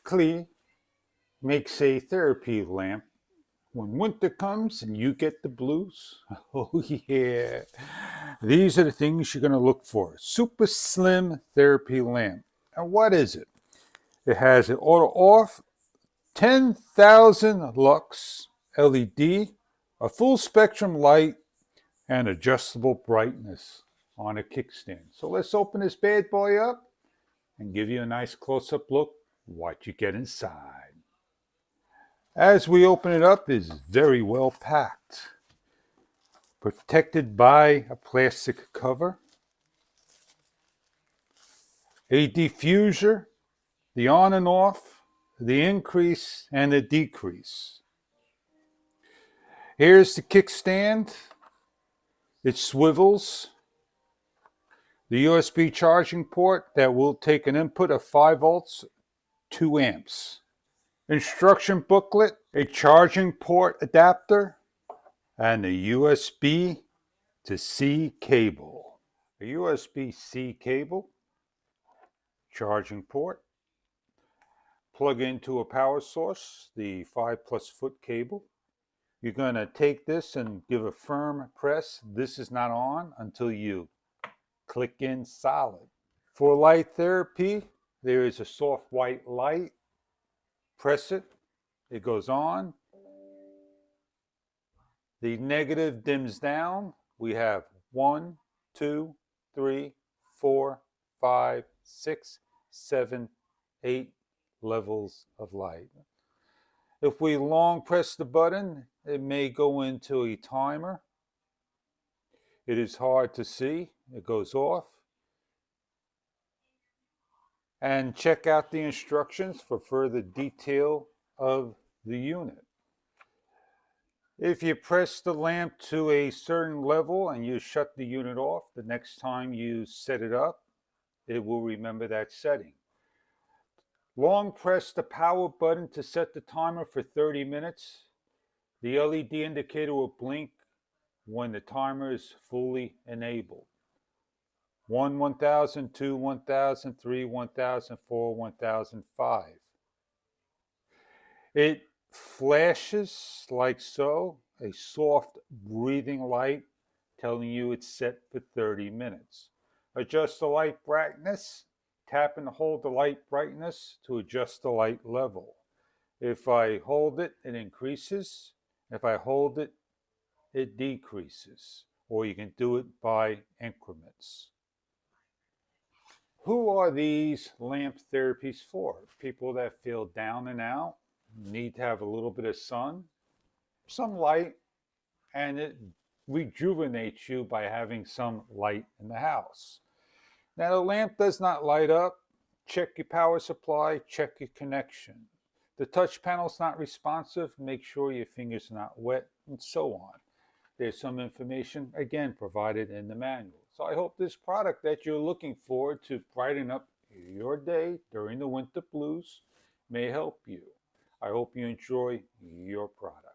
KLEAH makes a therapy lamp when winter comes and you get the blues. Oh yeah, these are the things you're going to look for. Super slim therapy lamp. And what is it? It has an auto off 10,000 lux LED, a full spectrum light, and adjustable brightness on a kickstand. So let's open this bad boy up and give you a nice close-up look what you get inside. As we open it up, it's very well packed, protected by a plastic cover, a diffuser, the on and off, the increase and the decrease. Here's the kickstand. It swivels. The USB charging port that will take an input of 5 volts, 2 amps. Instruction booklet, a charging port adapter, and a USB to C cable. A USB-C cable, charging port, plug into a power source, the 5+ foot cable. You're going to take this and give a firm press. This is not on until you click in solid. For light therapy, there is a soft white light. Press it, it goes on. The negative dims down. We have 1, 2, 3, 4, 5, 6, 7, 8 levels of light. If we long press the button, it may go into a timer. It is hard to see. It goes off. And check out the instructions for further detail of the unit. If you press the lamp to a certain level and you shut the unit off, the next time you set it up, it will remember that setting. Long press the power button to set the timer for 30 minutes. The LED indicator will blink when the timer is fully enabled. 1, 1000, 2, 1000, 3, 1000, 4, 1005. It flashes like so, a soft breathing light telling you it's set for 30 minutes. Adjust the light brightness. Tap and hold the light brightness to adjust the light level. If I hold it, it increases. If I hold it, it decreases. Or you can do it by increments. Who are these lamp therapies for? People that feel down and out, need to have a little bit of sun, some light, and it rejuvenates you by having some light in the house. Now, the lamp does not light up. Check your power supply, check your connection. The touch panel is not responsive. Make sure your fingers are not wet, and so on. There's some information, again, provided in the manual. So I hope this product that you're looking for to brighten up your day during the winter blues may help you. I hope you enjoy your product.